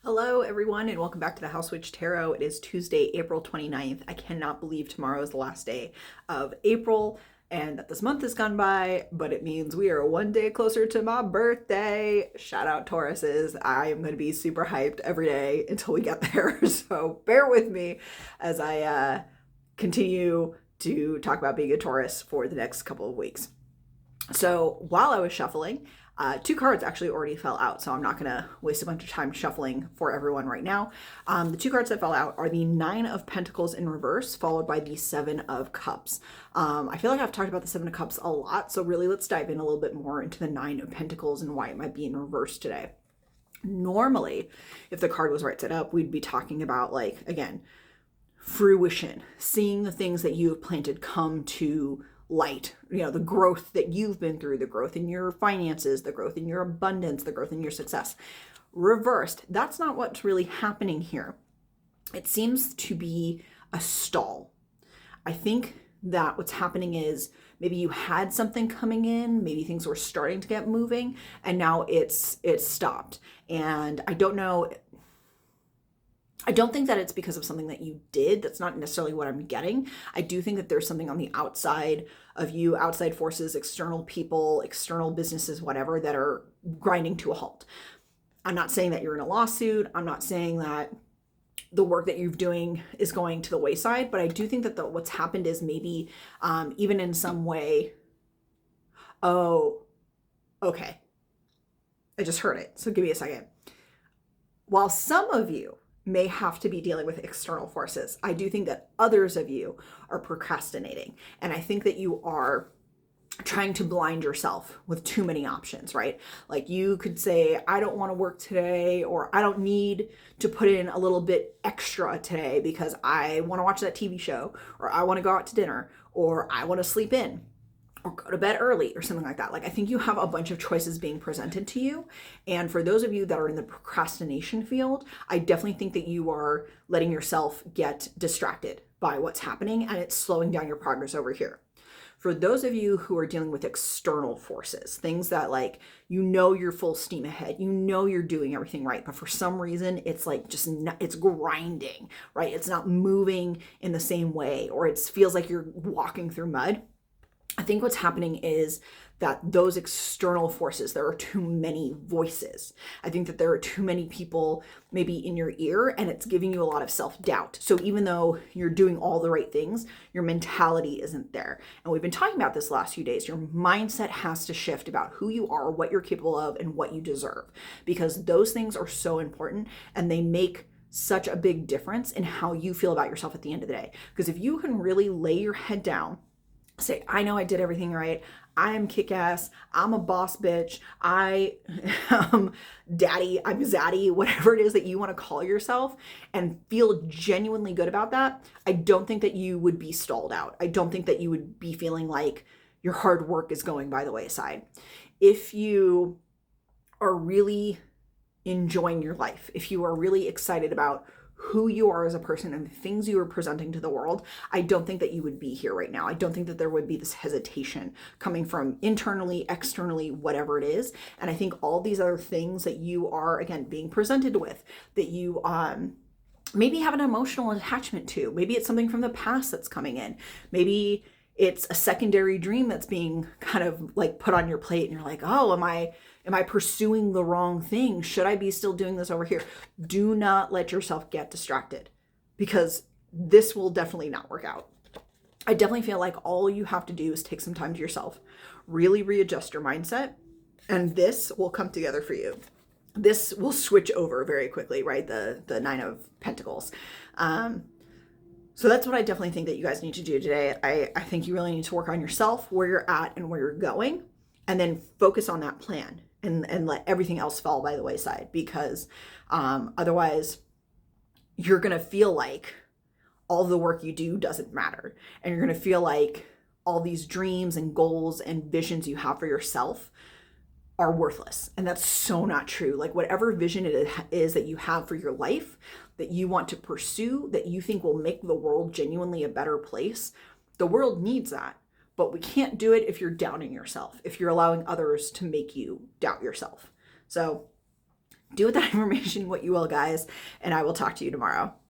Hello, everyone, and welcome back to the House Witch Tarot. It is Tuesday, April 29th. I cannot believe tomorrow is the last day of April and that this month has gone by, but it means we are one day closer to my birthday. Shout out Tauruses. I am going to be super hyped every day until we get there. So bear with me as I continue to talk about being a Taurus for the next couple of weeks. So while I was shuffling, two cards actually already fell out, so I'm not going to waste a bunch of time shuffling for everyone right now. The two cards that fell out are the Nine of Pentacles in reverse, followed by the Seven of Cups. I feel like I've talked about the Seven of Cups a lot, so really let's dive in a little bit more into the Nine of Pentacles and why it might be in reverse today. Normally, if the card was right side up, we'd be talking about, like, again, fruition, seeing the things that you have planted come to light, the growth that you've been through, the growth in your finances, the growth in your abundance, the growth in your success. Reversed, that's not what's really happening here. It seems to be a stall. I think that what's happening is maybe you had something coming in, maybe things were starting to get moving, and now it's stopped. And I don't think that it's because of something that you did. That's not necessarily what I'm getting. I do think that there's something on the outside of you, outside forces, external people, external businesses, whatever, that are grinding to a halt. I'm not saying that you're in a lawsuit. I'm not saying that the work that you're doing is going to the wayside, but I do think that what's happened is maybe even in some way, oh, okay, I just heard it. So give me a second. While some of you may have to be dealing with external forces, I do think that others of you are procrastinating. And I think that you are trying to blind yourself with too many options, right? Like you could say, I don't want to work today, or I don't need to put in a little bit extra today because I want to watch that TV show, or I want to go out to dinner, or I want to sleep in, or go to bed early, or something like that. Like, I think you have a bunch of choices being presented to you. And for those of you that are in the procrastination field, I definitely think that you are letting yourself get distracted by what's happening, and it's slowing down your progress over here. For those of you who are dealing with external forces, things that, like, you're full steam ahead, you're doing everything right, but for some reason it's like just it's grinding, right? It's not moving in the same way, or it feels like you're walking through mud. I think what's happening is that those external forces, there are too many voices. I think that there are too many people maybe in your ear, and it's giving you a lot of self-doubt. So even though you're doing all the right things, your mentality isn't there. And we've been talking about this last few days. Your mindset has to shift about who you are, what you're capable of, and what you deserve, because those things are so important, and they make such a big difference in how you feel about yourself at the end of the day. Because if you can really lay your head down, say, I know I did everything right, I am kick-ass, I'm a boss bitch, I am daddy, I'm zaddy, whatever it is that you want to call yourself, and feel genuinely good about that, I don't think that you would be stalled out. I don't think that you would be feeling like your hard work is going by the wayside. If you are really enjoying your life, if you are really excited about who you are as a person and the things you are presenting to the world, I don't think that you would be here right now. I don't think that there would be this hesitation coming from internally, externally, whatever it is. And I think all these other things that you are, again, being presented with, that you maybe have an emotional attachment to, maybe it's something from the past that's coming in, maybe it's a secondary dream that's being kind of like put on your plate, and you're like, oh, am I pursuing the wrong thing? Should I be still doing this over here? Do not let yourself get distracted, because this will definitely not work out. I definitely feel like all you have to do is take some time to yourself, really readjust your mindset, and this will come together for you. This will switch over very quickly, right? The Nine of Pentacles. So that's what I definitely think that you guys need to do today. I think you really need to work on yourself, where you're at and where you're going, and then focus on that plan, and let everything else fall by the wayside, because otherwise you're going to feel like all the work you do doesn't matter. And you're going to feel like all these dreams and goals and visions you have for yourself are worthless. And that's so not true. Like, whatever vision it is that you have for your life, that you want to pursue, that you think will make the world genuinely a better place, the world needs that. But we can't do it if you're doubting yourself, if you're allowing others to make you doubt yourself. So Do with that information what you will, guys, and I will talk to you tomorrow.